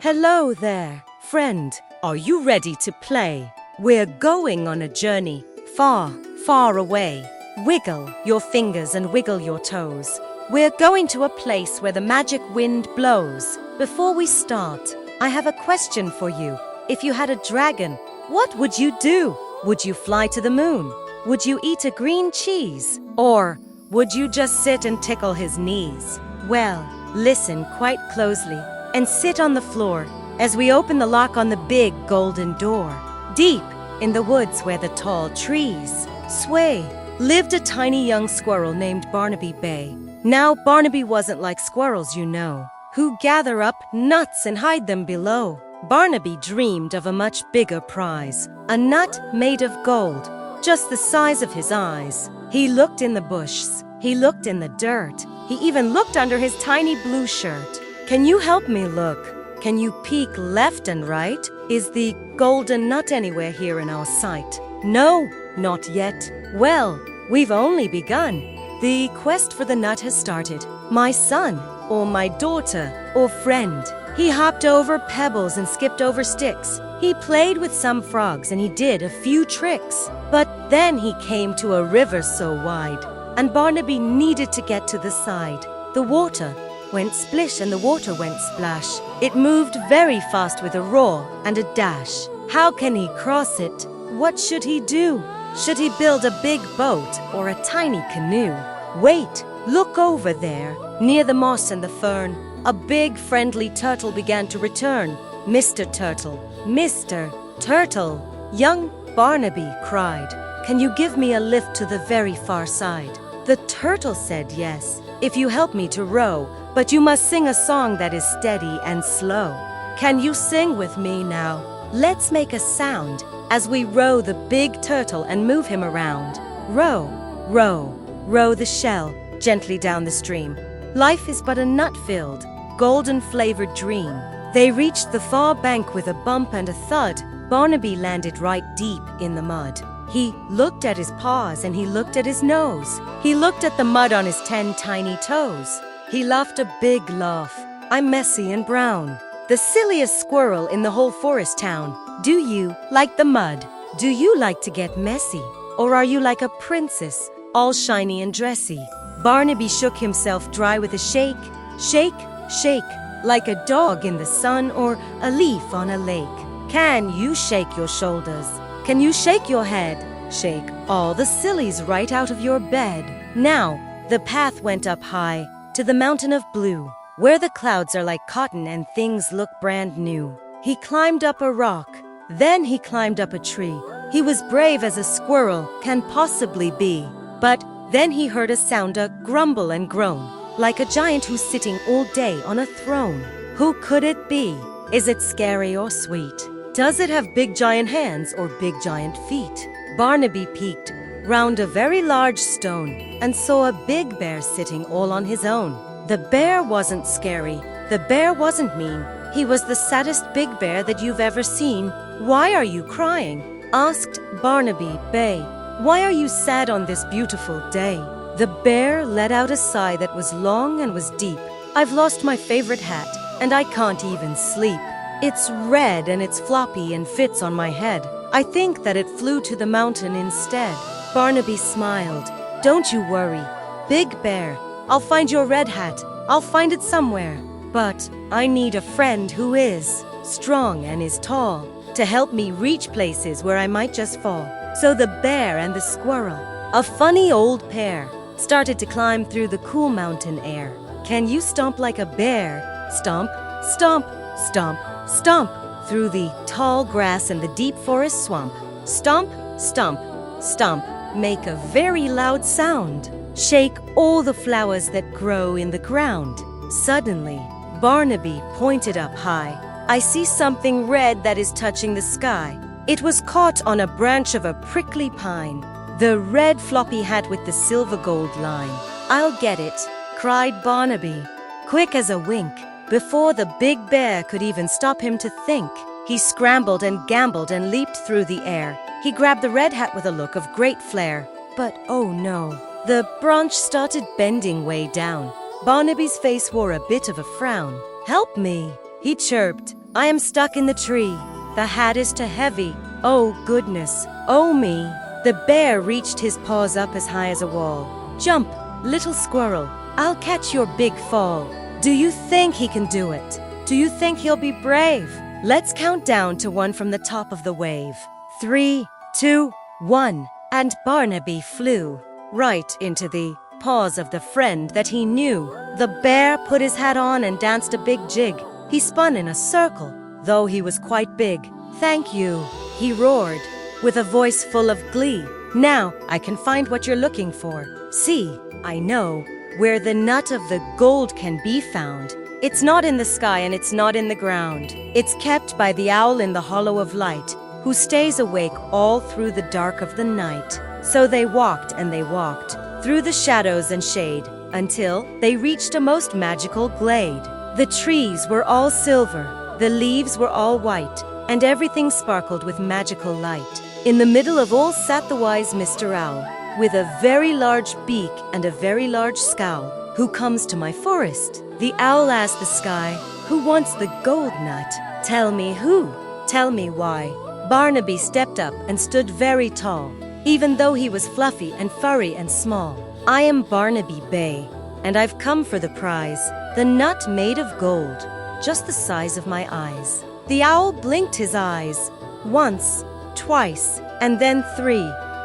Hello there, friend. Are you ready to play? We're going on a journey far, far away. Wiggle your fingers and wiggle your toes. We're going to a place where the magic wind blows. Before we start, I have a question for you. If you had a dragon, what would you do? Would you fly to the moon? Would you eat a green cheese? Or would you just sit and tickle his knees? Well, listen quite closely and sit on the floor as we open the lock on the big golden door. Deep in the woods where the tall trees sway, lived a tiny young squirrel named Barnaby Bay. Now, Barnaby wasn't like squirrels, you know, who gather up nuts and hide them below. Barnaby dreamed of a much bigger prize, a nut made of gold, just the size of his eyes. He looked in the bushes, he looked in the dirt, he even looked under his tiny blue shirt. Can you help me look? Can you peek left and right? Is the golden nut anywhere here in our sight? No, not yet. Well, we've only begun. The quest for the nut has started. My son, or my daughter, or friend. He hopped over pebbles and skipped over sticks. He played with some frogs and he did a few tricks. But then he came to a river so wide, and Barnaby needed to get to the side. The water went splish and the water went splash. It moved very fast with a roar and a dash. How can he cross it? What should he do? Should he build a big boat or a tiny canoe? Wait, look over there. Near the moss and the fern, a big friendly turtle began to return. Mr. Turtle, Mr. Turtle, young Barnaby cried, "Can you give me a lift to the very far side?" The turtle said yes, if you help me to row, but you must sing a song that is steady and slow. Can you sing with me now? Let's make a sound as we row the big turtle and move him around. Row, row, row the shell gently down the stream. Life is but a nut-filled, golden-flavored dream. They reached the far bank with a bump and a thud. Barnaby landed right deep in the mud. He looked at his paws and he looked at his nose. He looked at the mud on his 10 tiny toes. He laughed a big laugh. I'm messy and brown, the silliest squirrel in the whole forest town. Do you like the mud? Do you like to get messy? Or are you like a princess, all shiny and dressy? Barnaby shook himself dry with a shake, shake, shake, like a dog in the sun or a leaf on a lake. Can you shake your shoulders? Can you shake your head? Shake all the sillies right out of your bed. Now, the path went up high to the mountain of blue, where the clouds are like cotton and things look brand new. He climbed up a rock, then he climbed up a tree. He was brave as a squirrel can possibly be. But then he heard a sound, a grumble and groan, like a giant who's sitting all day on a throne. Who could it be? Is it scary or sweet? Does it have big giant hands or big giant feet? Barnaby peeked round a very large stone and saw a big bear sitting all on his own. The bear wasn't scary. The bear wasn't mean. He was the saddest big bear that you've ever seen. Why are you crying? Asked Barnaby Bay. Why are you sad on this beautiful day? The bear let out a sigh that was long and was deep. I've lost my favorite hat and I can't even sleep. It's red and it's floppy and fits on my head. I think that it flew to the mountain instead. Barnaby smiled. Don't you worry, Big Bear. I'll find your red hat. I'll find it somewhere. But I need a friend who is strong and is tall to help me reach places where I might just fall. So the bear and the squirrel, a funny old pair, started to climb through the cool mountain air. Can you stomp like a bear? Stomp, stomp, stomp, stomp through the tall grass and the deep forest swamp. Stomp, stomp, stomp. Make a very loud sound. Shake all the flowers that grow in the ground. Suddenly, Barnaby pointed up high. I see something red that is touching the sky. It was caught on a branch of a prickly pine. The red floppy hat with the silver gold line. I'll get it, cried Barnaby, quick as a wink. Before the big bear could even stop him to think, he scrambled and gambled and leaped through the air. He grabbed the red hat with a look of great flair. But oh no, the branch started bending way down. Barnaby's face wore a bit of a frown. Help me, he chirped. I am stuck in the tree. The hat is too heavy. Oh goodness, oh me. The bear reached his paws up as high as a wall. Jump, little squirrel, I'll catch your big fall. Do you think he can do it? Do you think he'll be brave? Let's count down to 1 from the top of the wave. 3, 2, 1. And Barnaby flew right into the paws of the friend that he knew. The bear put his hat on and danced a big jig. He spun in a circle, though he was quite big. Thank you, he roared, with a voice full of glee. Now I can find what you're looking for. See, I know where the nut of the gold can be found. It's not in the sky and it's not in the ground. It's kept by the owl in the hollow of light, who stays awake all through the dark of the night. So they walked and they walked through the shadows and shade until they reached a most magical glade. The trees were all silver, the leaves were all white, and everything sparkled with magical light. In the middle of all sat the wise Mr. Owl, with a very large beak and a very large scowl. Who comes to my forest? The owl asked the sky. Who wants the gold nut? Tell me who? Tell me why. Barnaby stepped up and stood very tall, even though he was fluffy and furry and small. I am Barnaby Bay, and I've come for the prize, the nut made of gold, just the size of my eyes. The owl blinked his eyes, once, twice, and then 3.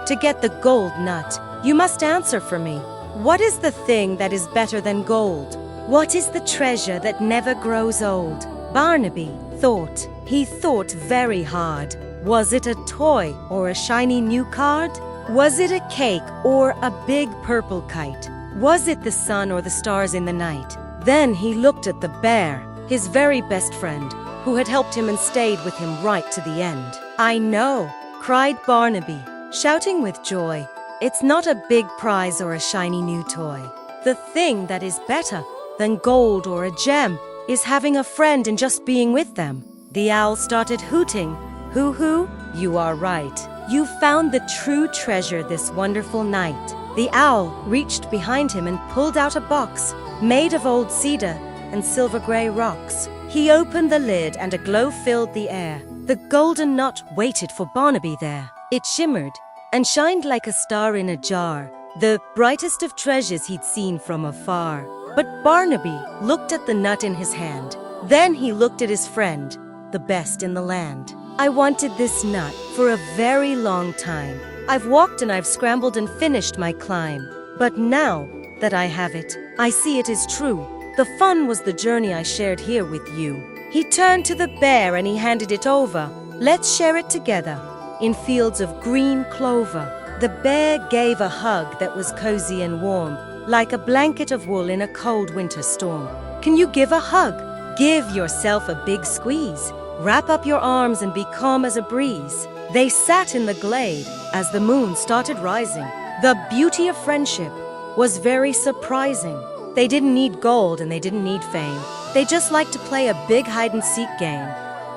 To get the gold nut, you must answer for me. What is the thing that is better than gold? What is the treasure that never grows old? Barnaby thought. He thought very hard. Was it a toy or a shiny new card? Was it a cake or a big purple kite? Was it the sun or the stars in the night? Then he looked at the bear, his very best friend, who had helped him and stayed with him right to the end. I know, cried Barnaby, shouting with joy. It's not a big prize or a shiny new toy. The thing that is better than gold or a gem is having a friend and just being with them. The owl started hooting. Hoo-hoo, you are right. You found the true treasure this wonderful night. The owl reached behind him and pulled out a box made of old cedar and silver gray rocks. He opened the lid and a glow filled the air. The golden nut waited for Barnaby there. It shimmered and shined like a star in a jar, the brightest of treasures he'd seen from afar. But Barnaby looked at the nut in his hand. Then he looked at his friend, the best in the land. I wanted this nut for a very long time. I've walked and I've scrambled and finished my climb. But now that I have it, I see it is true. The fun was the journey I shared here with you. He turned to the bear and he handed it over. Let's share it together in fields of green clover. The bear gave a hug that was cozy and warm, like a blanket of wool in a cold winter storm. Can you give a hug? Give yourself a big squeeze. Wrap up your arms and be calm as a breeze. They sat in the glade as the moon started rising. The beauty of friendship was very surprising. They didn't need gold and they didn't need fame. They just liked to play a big hide-and-seek game.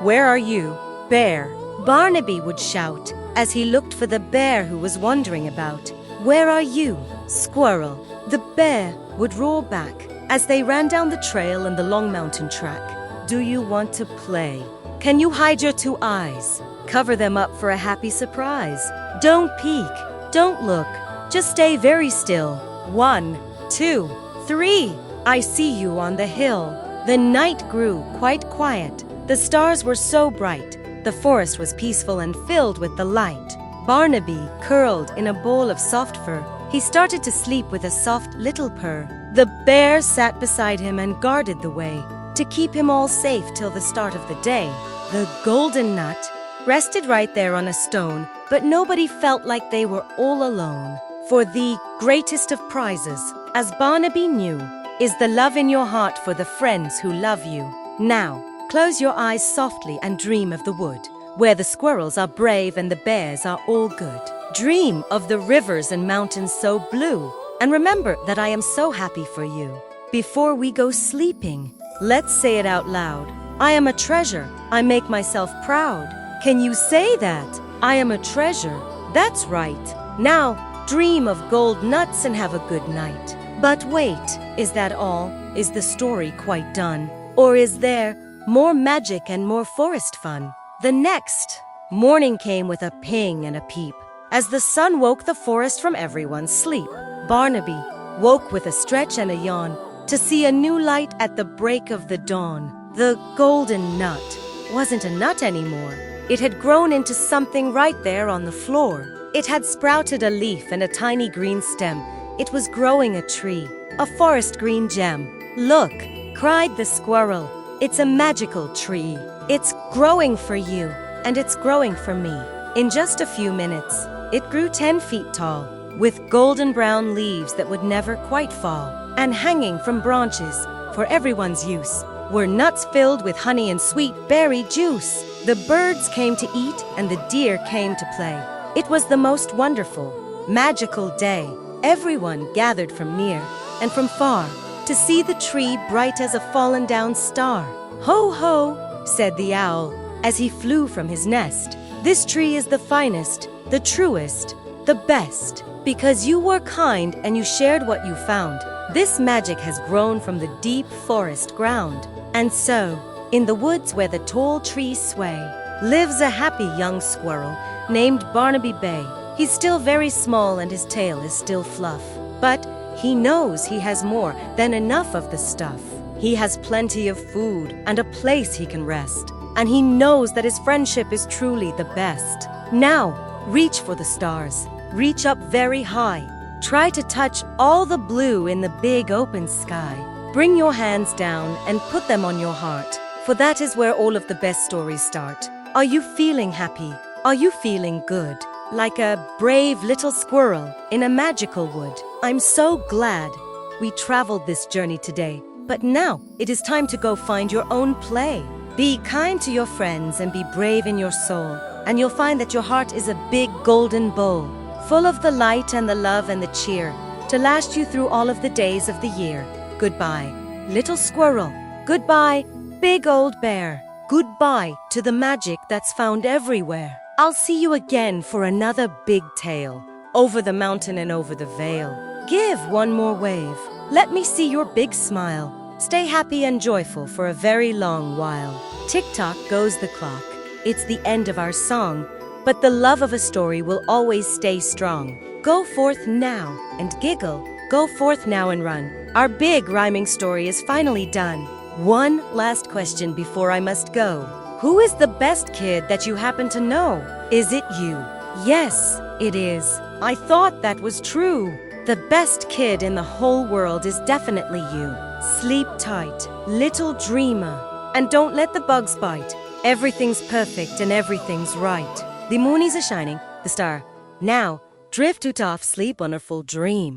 Where are you, bear? Barnaby would shout as he looked for the bear who was wandering about. Where are you, squirrel? The bear would roar back as they ran down the trail and the long mountain track. Do you want to play? Can you hide your 2 eyes? Cover them up for a happy surprise. Don't peek, don't look, just stay very still. 1, 2, 3. I see you on the hill. The night grew quite quiet. The stars were so bright. The forest was peaceful and filled with the light. Barnaby curled in a ball of soft fur. He started to sleep with a soft little purr. The bear sat beside him and guarded the way to keep him all safe till the start of the day. The golden nut rested right there on a stone, but nobody felt like they were all alone. For the greatest of prizes, as Barnaby knew, is the love in your heart for the friends who love you. Now, close your eyes softly and dream of the wood, where the squirrels are brave and the bears are all good. Dream of the rivers and mountains so blue, and remember that I am so happy for you. Before we go sleeping, let's say it out loud. I am a treasure. I make myself proud. Can you say that? I am a treasure. That's right. Now, dream of gold nuts and have a good night. But wait, is that all? Is the story quite done? Or is there More magic and more forest fun. The next morning came with a ping and a peep. As the sun woke the forest from everyone's sleep, Barnaby woke with a stretch and a yawn to see a new light at the break of the dawn. The golden nut wasn't a nut anymore. It had grown into something right there on the floor. It had sprouted a leaf and a tiny green stem. It was growing a tree, a forest green gem. "Look," cried the squirrel. "It's a magical tree. It's growing for you, and it's growing for me." In just a few minutes, it grew 10 feet tall, with golden brown leaves that would never quite fall. And hanging from branches, for everyone's use, were nuts filled with honey and sweet berry juice. The birds came to eat, and the deer came to play. It was the most wonderful, magical day. Everyone gathered from near and from far to see the tree bright as a fallen down star. "Ho, ho," said the owl as he flew from his nest. "This tree is the finest, the truest, the best, because you were kind and you shared what you found. This magic has grown from the deep forest ground. And so, in the woods where the tall trees sway, lives a happy young squirrel named Barnaby Bay. He's still very small and his tail is still fluff, but he knows he has more than enough of the stuff. He has plenty of food and a place he can rest, and he knows that his friendship is truly the best. Now, reach for the stars, reach up very high. Try to touch all the blue in the big open sky. Bring your hands down and put them on your heart, for that is where all of the best stories start. Are you feeling happy? Are you feeling good? Like a brave little squirrel in a magical wood. I'm so glad we traveled this journey today. But now it is time to go find your own play. Be kind to your friends and be brave in your soul, and you'll find that your heart is a big golden bowl, full of the light and the love and the cheer, to last you through all of the days of the year. Goodbye, little squirrel. Goodbye, big old bear. Goodbye to the magic that's found everywhere. I'll see you again for another big tale, over the mountain and over the vale. Give one more wave. Let me see your big smile. Stay happy and joyful for a very long while. Tick-tock goes the clock. It's the end of our song, but the love of a story will always stay strong. Go forth now and giggle. Go forth now and run. Our big rhyming story is finally done. One last question before I must go. Who is the best kid that you happen to know? Is it you? Yes, it is. I thought that was true. The best kid in the whole world is definitely you. Sleep tight, little dreamer, and don't let the bugs bite. Everything's perfect and everything's right. The moon is a shining, the star. Now, drift to off sleep on a full dream.